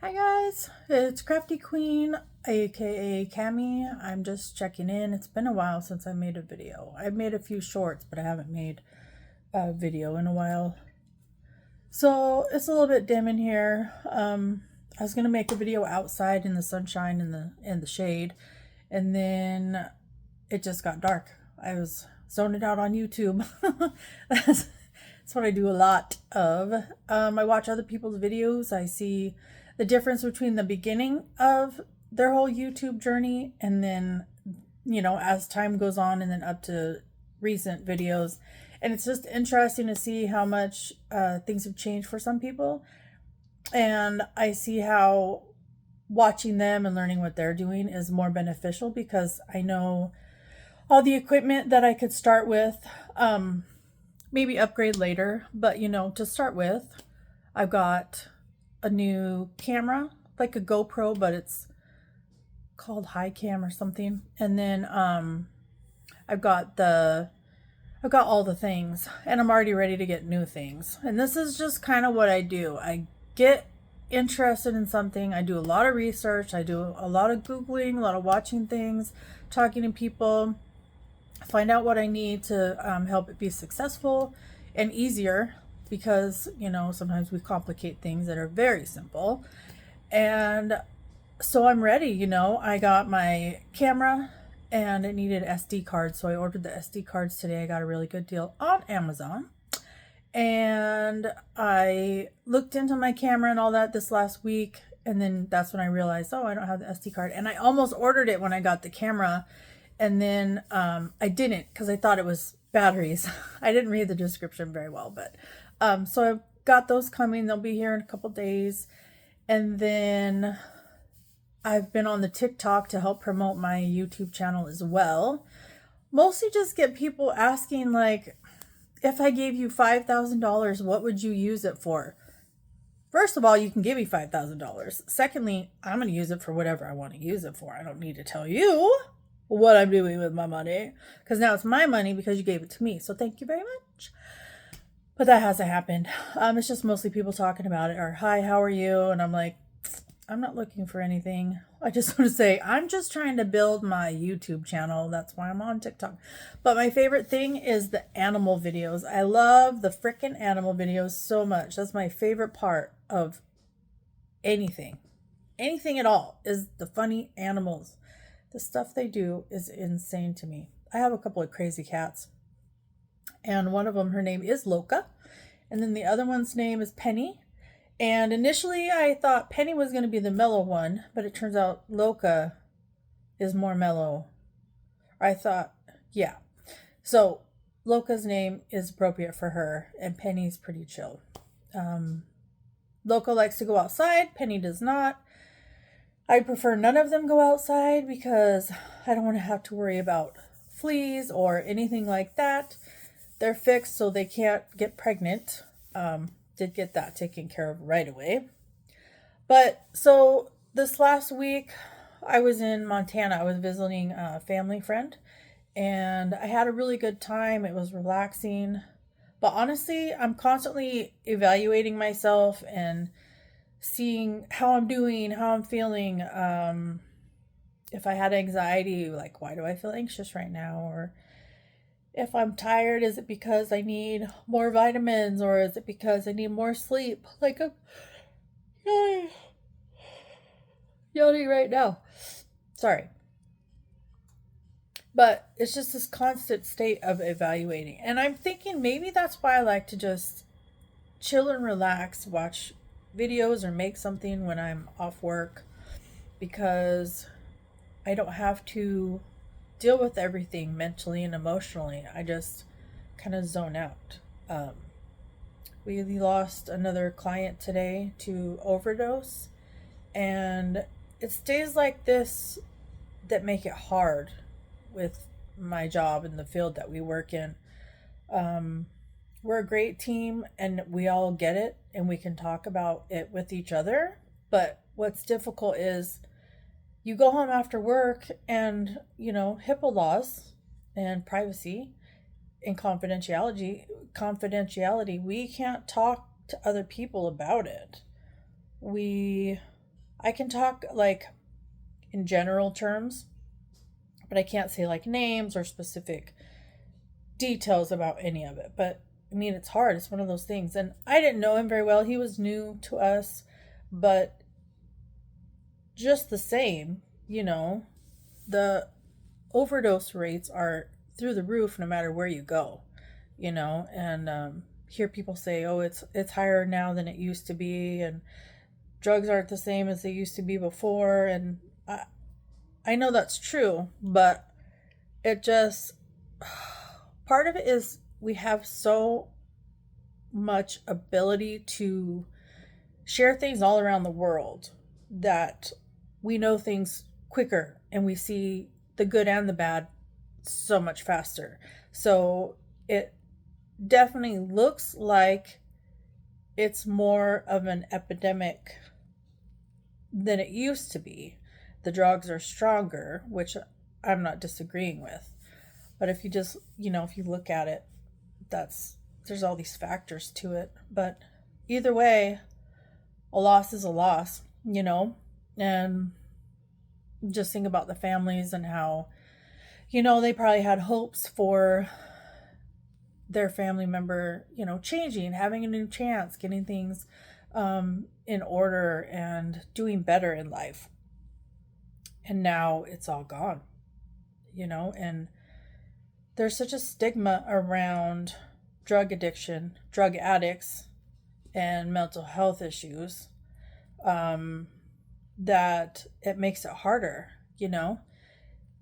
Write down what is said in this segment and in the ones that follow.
Hi guys, it's Crafty Queen, aka Cami. I'm just checking in. It's been a while since I made a video. I've made a few shorts, but I haven't made a video in a while. So it's a little bit dim in here. I was gonna make a video outside in the sunshine and the shade, and then it just got dark. I was zoning out on YouTube. that's, that's what I do a lot of. I watch other people's videos. I see the difference between the beginning of their whole YouTube journey and then, as time goes on and then up to recent videos. And it's just interesting to see how much things have changed for some people. And I see how watching them and learning what they're doing is more beneficial because I know all the equipment that I could start with, maybe upgrade later, but to start with, I've got a new camera, like a GoPro, but it's called HiCam or something. And then I've got the I've got all the things, and I'm already ready to get new things. And this is just kind of what I do. I get interested in something, I do a lot of research, I do a lot of Googling, a lot of watching things, talking to people, find out what I need to help it be successful and easier because, sometimes we complicate things that are very simple. And so I'm ready, I got my camera and it needed SD cards. So I ordered the SD cards today. I got a really good deal on Amazon. And I looked into my camera and all that this last week. And then that's when I realized, oh, I don't have the SD card. And I almost ordered it when I got the camera. And then I didn't because I thought it was batteries. I didn't read the description very well. But so I've got those coming. They'll be here in a couple days. And then I've been on the TikTok to help promote my YouTube channel as well. Mostly just get people asking, like, if I gave you $5,000, what would you use it for? First of all, you can give me $5,000. Secondly, I'm going to use it for whatever I want to use it for. I don't need to tell you what I'm doing with my money because now it's my money because you gave it to me. So thank you very much. But that hasn't happened. It's just mostly people talking about it or, hi, how are you? And I'm like, I'm not looking for anything. I just want to say I'm just trying to build my YouTube channel. That's why I'm on TikTok. But my favorite thing is the animal videos. I love the freaking animal videos so much. That's my favorite part of anything. Anything at all is the funny animals. The stuff they do is insane to me. I have a couple of crazy cats. And one of them, her name is Loca. And then the other one's name is Penny. And initially, I thought Penny was going to be the mellow one, but it turns out Loca is more mellow. I thought, yeah. So Loca's name is appropriate for her, and Penny's pretty chill. Loca likes to go outside, Penny does not. I prefer none of them go outside because I don't want to have to worry about fleas or anything like that. They're fixed so they can't get pregnant. Did get that taken care of right away. But so this last week, I was in Montana. I was visiting a family friend and I had a really good time. It was relaxing. But honestly, I'm constantly evaluating myself and seeing how I'm doing, how I'm feeling. If I had anxiety, like, why do I feel anxious right now? Or if I'm tired, is it because I need more vitamins or is it because I need more sleep? Like, I'm yawning, yawning right now. Sorry. But it's just this constant state of evaluating. And I'm thinking maybe that's why I like to just chill and relax, watch videos or make something when I'm off work because I don't have to deal with everything mentally and emotionally. I just kind of zone out. Um, we lost another client today to overdose, and it's days like this that make it hard with my job in the field that we work in. Um, we're a great team and we all get it and we can talk about it with each other. But what's difficult is you go home after work and, HIPAA laws and privacy and confidentiality, we can't talk to other people about it. We I can talk like in general terms, but I can't say like names or specific details about any of it. But I mean, it's hard. It's one of those things. And I didn't know him very well. He was new to us, but just the same, the overdose rates are through the roof no matter where you go, and hear people say, "Oh, it's higher now than it used to be," and drugs aren't the same as they used to be before, and I know that's true, but it just part of it is we have so much ability to share things all around the world that we know things quicker and we see the good and the bad so much faster. So it definitely looks like it's more of an epidemic than it used to be. The drugs are stronger, which I'm not disagreeing with. But if you just, if you look at it, there's all these factors to it. But either way, a loss is a loss, and just think about the families and how, they probably had hopes for their family member, changing, having a new chance, getting things in order and doing better in life. And now it's all gone, and there's such a stigma around drug addiction, drug addicts, and mental health issues, that it makes it harder,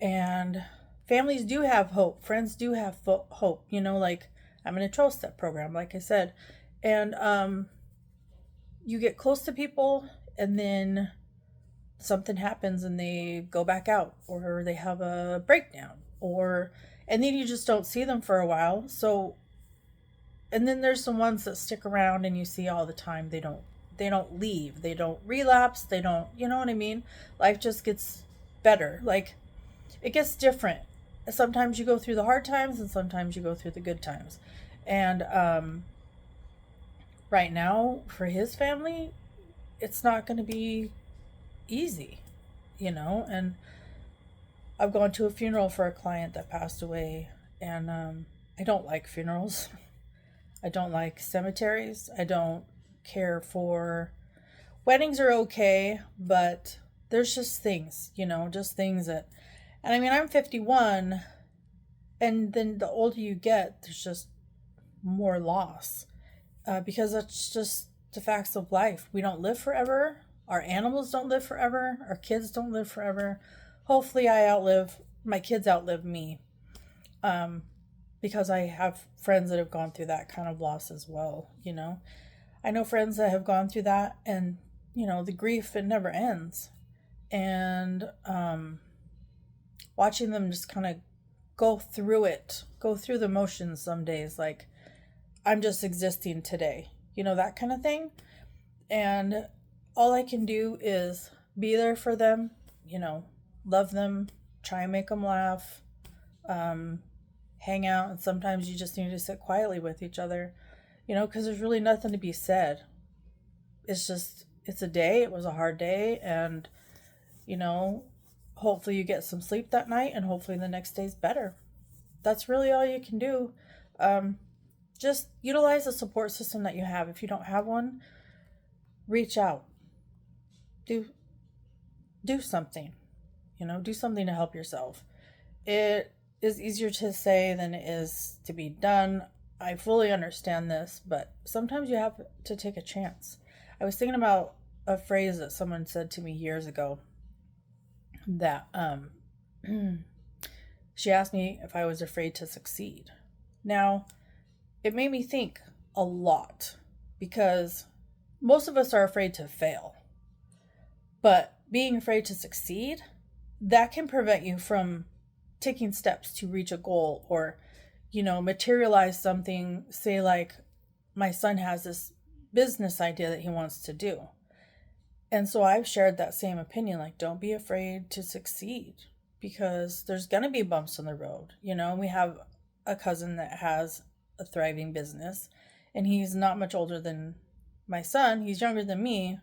and families do have hope, friends do have hope, like I'm in a 12-step program, like I said, and you get close to people and then something happens and they go back out or they have a breakdown, or and then you just don't see them for a while. So and then there's the ones that stick around and you see all the time. They don't leave, they don't relapse, they don't, you know what I mean? Life just gets better, like it gets different. Sometimes you go through the hard times and sometimes you go through the good times. And right now for his family, it's not going to be easy, and I've gone to a funeral for a client that passed away, and I don't like funerals. I don't like cemeteries. I don't care for weddings are okay, but there's just things, just things that, and I mean, I'm 51, and then the older you get, there's just more loss, because that's just the facts of life. We don't live forever. Our animals don't live forever. Our kids don't live forever. Hopefully, my kids outlive me, because I have friends that have gone through that kind of loss as well. I know friends that have gone through that, and the grief, it never ends, and watching them just kind of go through the motions some days, like I'm just existing today, that kind of thing. And all I can do is be there for them, love them, try and make them laugh, hang out. And sometimes you just need to sit quietly with each other, because there's really nothing to be said. It's a day. It was a hard day. And, hopefully you get some sleep that night and hopefully the next day's better. That's really all you can do. Just utilize the support system that you have. If you don't have one, reach out. Do something. Do something to help yourself. It is easier to say than it is to be done. I fully understand this, but sometimes you have to take a chance. I was thinking about a phrase that someone said to me years ago, that she asked me if I was afraid to succeed. Now, it made me think a lot, because most of us are afraid to fail. But being afraid to succeed, that can prevent you from taking steps to reach a goal, or, materialize something. Say, like, my son has this business idea that he wants to do. And so I've shared that same opinion, like, don't be afraid to succeed, because there's going to be bumps on the road. We have a cousin that has a thriving business, and he's not much older than my son. He's younger than me,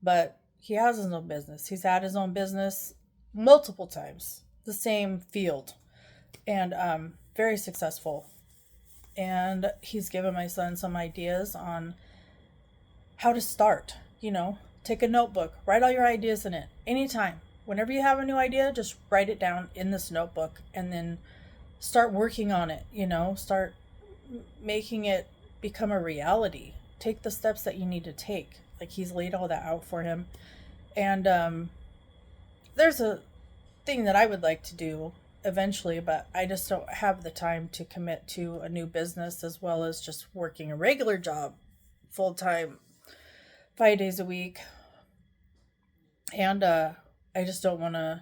but He has his own business. He's had his own business multiple times, the same field, and very successful. And he's given my son some ideas on how to start. Take a notebook, write all your ideas in it anytime. Whenever you have a new idea, just write it down in this notebook and then start working on it. Start making it become a reality. Take the steps that you need to take. Like, he's laid all that out for him. And there's a thing that I would like to do eventually, but I just don't have the time to commit to a new business as well as just working a regular job full time 5 days a week. And I just don't want to.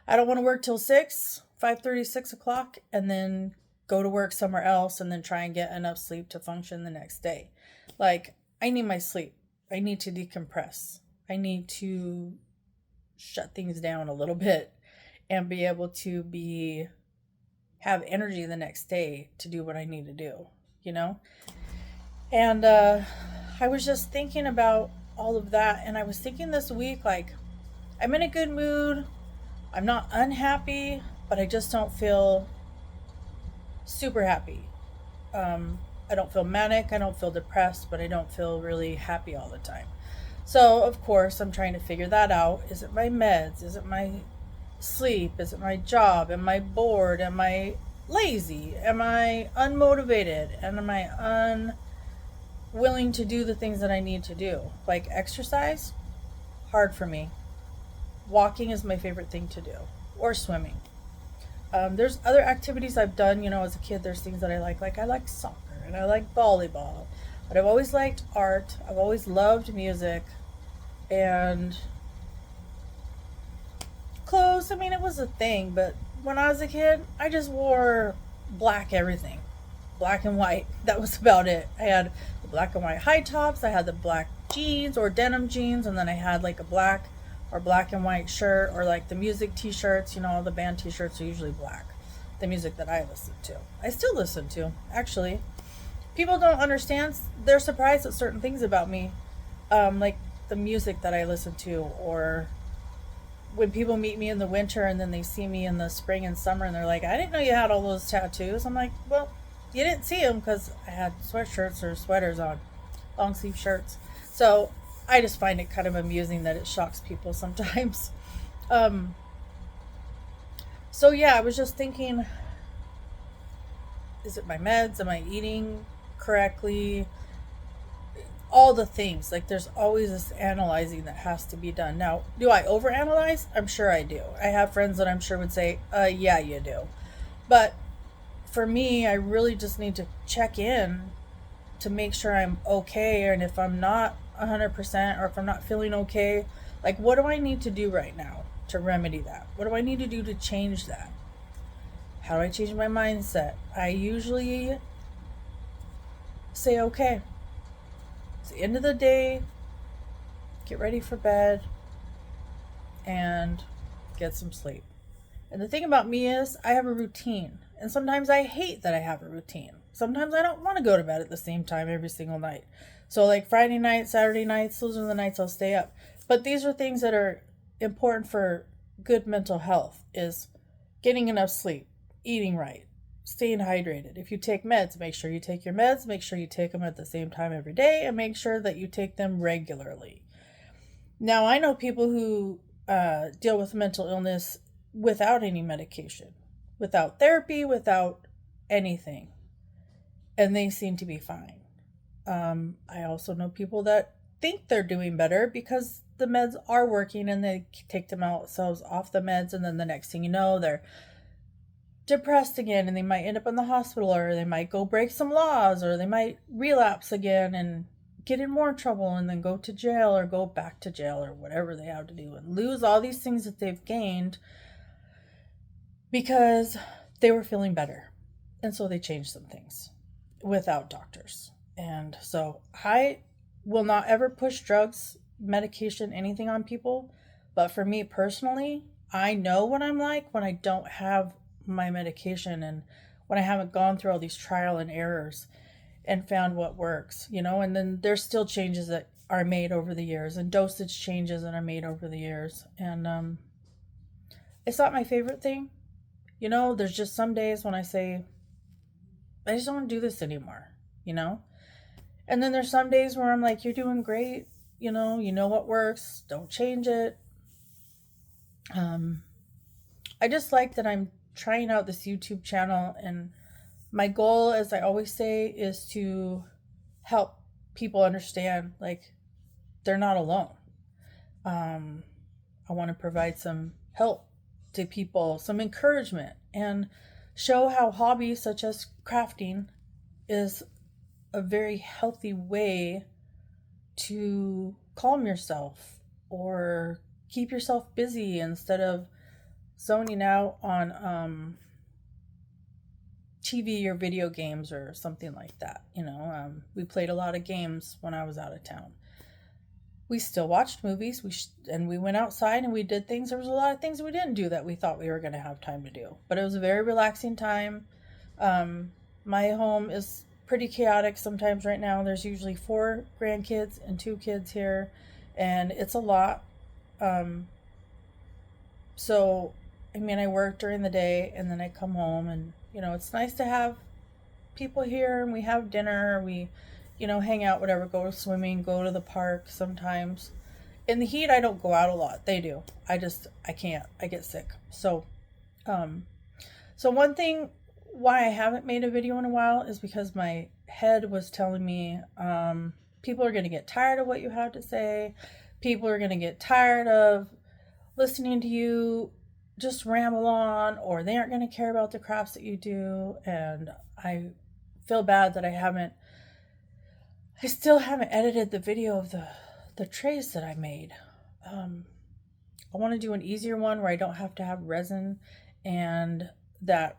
I don't want to work till 5:30, 6 o'clock, and then go to work somewhere else and then try and get enough sleep to function the next day. Like, I need my sleep. I need to decompress. I need to shut things down a little bit and be able to have energy the next day to do what I need to do, And I was just thinking about all of that, and I was thinking this week, like, I'm in a good mood. I'm not unhappy, but I just don't feel super happy. I don't feel manic, I don't feel depressed, but I don't feel really happy all the time. So, of course, I'm trying to figure that out. Is it my meds? Is it my sleep? Is it my job? Am I bored? Am I lazy? Am I unmotivated? And am I unwilling to do the things that I need to do? Like exercise? Hard for me. Walking is my favorite thing to do, or swimming. There's other activities I've done, as a kid. There's things that I like I like soccer and I like volleyball, but I've always liked art. I've always loved music and clothes. I mean, it was a thing, but when I was a kid, I just wore black everything, black and white. That was about it. I had the black and white high tops. I had the black jeans or denim jeans, and then I had like a black or black and white shirt, or like the music t-shirts. All the band t-shirts are usually black. The music that I listen to, I still listen to, actually. People don't understand. They're surprised at certain things about me, like the music that I listen to, or when people meet me in the winter and then they see me in the spring and summer and they're like, I didn't know you had all those tattoos. I'm like, well, you didn't see them because I had sweatshirts or sweaters on, long sleeve shirts. So I just find it kind of amusing that it shocks people sometimes. So yeah, I was just thinking, is it my meds? Am I eating correctly? All the things. Like, there's always this analyzing that has to be done. Now, do I overanalyze? I'm sure I do. I have friends that I'm sure would say, yeah, you do. But for me, I really just need to check in to make sure I'm okay. And if I'm not 100%, or if I'm not feeling okay, like, what do I need to do right now to remedy that? What do I need to do to change that? How do I change my mindset? I usually say, okay, it's the end of the day, get ready for bed, and get some sleep. And the thing about me is, I have a routine. And sometimes I hate that I have a routine. Sometimes I don't want to go to bed at the same time every single night. So like Friday night, Saturday nights, those are the nights I'll stay up. But these are things that are important for good mental health, is getting enough sleep, eating right, staying hydrated. If you take meds, make sure you take your meds, make sure you take them at the same time every day, and make sure that you take them regularly. Now, I know people who deal with mental illness without any medication, without therapy, without anything, and they seem to be fine. I also know people that think they're doing better because the meds are working, and they take themselves off the meds, and then the next thing you know, they're depressed again, and they might end up in the hospital, or they might go break some laws, or they might relapse again and get in more trouble and then go to jail or go back to jail or whatever they have to do, and lose all these things that they've gained because they were feeling better. And so they changed some things without doctors. And so I will not ever push drugs, medication, anything on people. But for me personally, I know what I'm like when I don't have my medication, and when I haven't gone through all these trial and errors and found what works, and then there's still changes that are made over the years, and dosage changes that are made over the years. And it's not my favorite thing. You know, there's just some days when I say, I just don't want to do this anymore, you know? And then there's some days where I'm like, you're doing great, you know what works, don't change it. Um, I just like that I'm trying out this YouTube channel, and my goal, as I always say, is to help people understand, like, they're not alone. I want to provide some help to people, some encouragement, and show how hobbies such as crafting is a very healthy way to calm yourself or keep yourself busy instead of zoning out on TV or video games or something like that. We played a lot of games when I was out of town. We still watched movies. And we went outside and we did things. There was a lot of things we didn't do that we thought we were going to have time to do. But it was a very relaxing time. My home is pretty chaotic sometimes right now. There's usually 4 grandkids and 2 kids here, and it's a lot. So, I mean, I work during the day and then I come home, and, it's nice to have people here, and we have dinner. We, hang out, whatever, go swimming, go to the park sometimes. In the heat, I don't go out a lot. They do. I can't. I get sick. So one thing why I haven't made a video in a while is because my head was telling me, people are going to get tired of what you have to say. People are going to get tired of listening to you just ramble on, or they aren't going to care about the crafts that you do. And I feel bad that I still haven't edited the video of the trays that I made. I want to do an easier one where I don't have to have resin, and that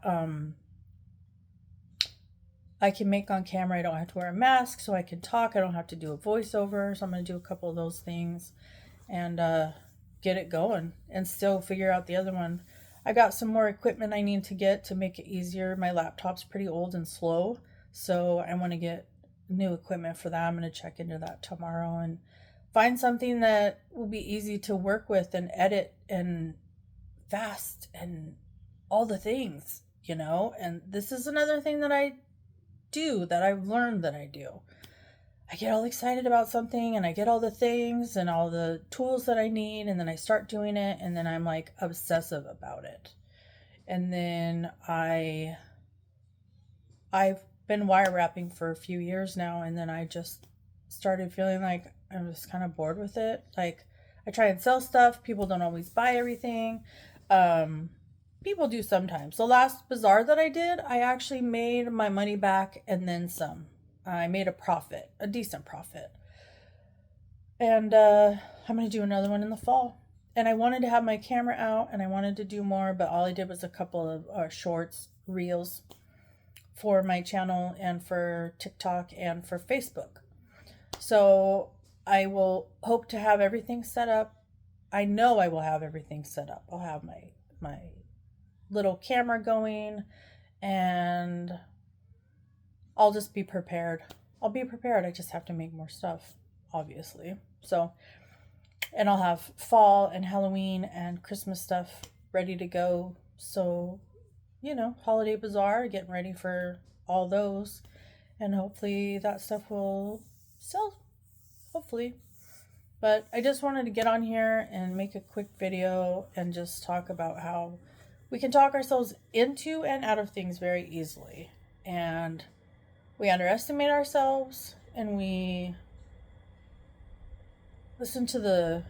I can make on camera. I don't have to wear a mask, so I can talk. I don't have to do a voiceover. So I'm going to do a couple of those things and get it going, and still figure out the other one. I got some more equipment I need to get to make it easier. My laptop's pretty old and slow, so I want to get new equipment for that. I'm going to check into that tomorrow and find something that will be easy to work with and edit and fast and all the things, And this is another thing that I do, that I've learned that I do. I get all excited about something, and I get all the things and all the tools that I need, and then I start doing it, and then I'm like obsessive about it. And then I've been wire wrapping for a few years now, and then I just started feeling like I'm just kind of bored with it. Like, I try and sell stuff. People don't always buy everything. People do sometimes. The last bazaar that I did, I actually made my money back and then some. I made a decent profit. And I'm going to do another one in the fall. And I wanted to have my camera out, and I wanted to do more, but all I did was a couple of shorts, reels for my channel and for TikTok and for Facebook. So I will hope to have everything set up. I know I will have everything set up. I'll have my little camera going, and I'll just be prepared. I'll be prepared. I just have to make more stuff, obviously. So, and I'll have fall and Halloween and Christmas stuff ready to go. So, holiday bazaar, getting ready for all those. And hopefully that stuff will sell. Hopefully. But I just wanted to get on here and make a quick video and just talk about how we can talk ourselves into and out of things very easily. And we underestimate ourselves, and we listen to the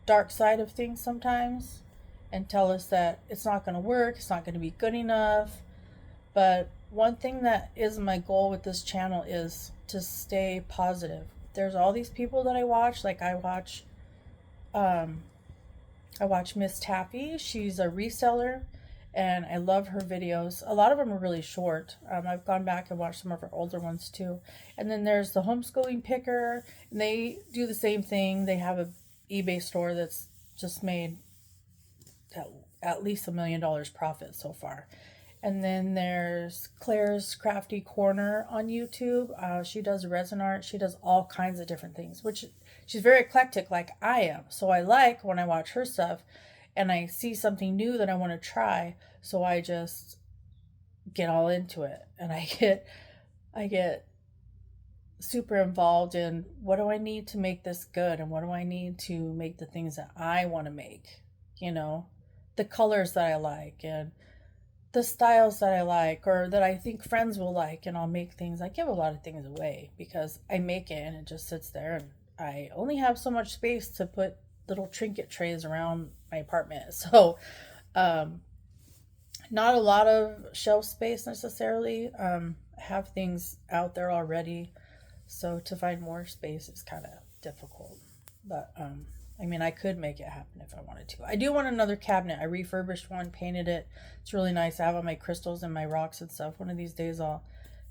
dark side of things sometimes and tell us that it's not going to work, it's not going to be good enough. But one thing that is my goal with this channel is to stay positive. There's all these people that I watch. Like, I watch Miss Taffy. She's a reseller, and I love her videos. A lot of them are really short. I've gone back and watched some of her older ones too. And then there's the Homeschooling Picker, and they do the same thing. They have a eBay store that's just made at least $1 million profit so far. And then there's Claire's Crafty Corner on YouTube. She does resin art. She does all kinds of different things, which she's very eclectic like I am. So I like when I watch her stuff and I see something new that I want to try. So I just get all into it, and I get super involved in what do I need to make this good, and what do I need to make the things that I want to make, you know, the colors that I like and the styles that I like or that I think friends will like, and I'll make things. I give a lot of things away because I make it and it just sits there, and I only have so much space to put little trinket trays around my apartment. So, um, not a lot of shelf space necessarily. I have things out there already, so to find more space is kind of difficult. But I mean, I could make it happen if I wanted to. I do want another cabinet. I refurbished one, painted it. It's really nice. I have all my crystals and my rocks and stuff. One of these days, I'll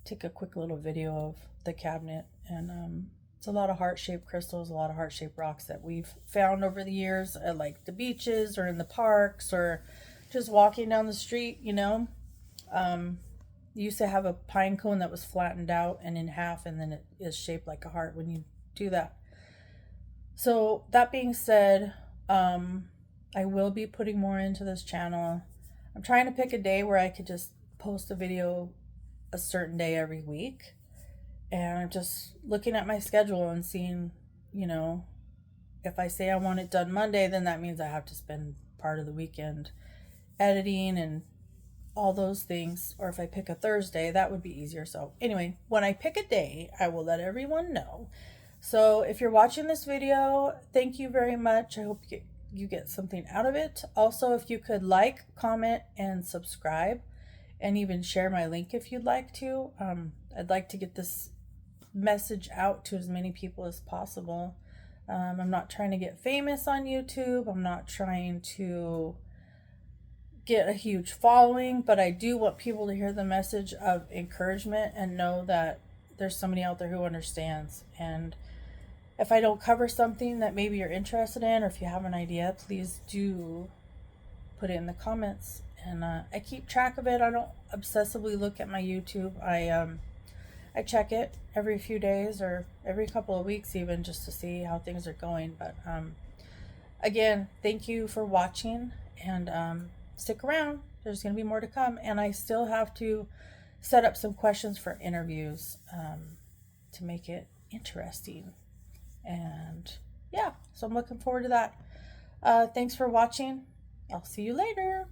take a quick little video of the cabinet. And it's a lot of heart-shaped crystals, a lot of heart-shaped rocks that we've found over the years at like the beaches or in the parks or just walking down the street, you know. Used to have a pine cone that was flattened out and in half, and then it is shaped like a heart when you do that. So that being said, I will be putting more into this channel. I'm trying to pick a day where I could just post a video a certain day every week. And I'm just looking at my schedule and seeing, you know, if I say I want it done Monday, then that means I have to spend part of the weekend editing and all those things. Or if I pick a Thursday, that would be easier. So anyway, when I pick a day, I will let everyone know. So if you're watching this video, thank you very much. I hope you get something out of it. Also, if you could like, comment, and subscribe, and even share my link if you'd like to. I'd like to get this message out to as many people as possible. I'm not trying to get famous on YouTube. I'm not trying to get a huge following, but I do want people to hear the message of encouragement and know that there's somebody out there who understands. And if I don't cover something that maybe you're interested in, or if you have an idea, please do put it in the comments. And I keep track of it. I don't obsessively look at my YouTube. I check it every few days or every couple of weeks even, just to see how things are going. But again, thank you for watching, and stick around. There's going to be more to come, and I still have to set up some questions for interviews to make it interesting. And yeah, so I'm looking forward to that. Thanks for watching. I'll see you later.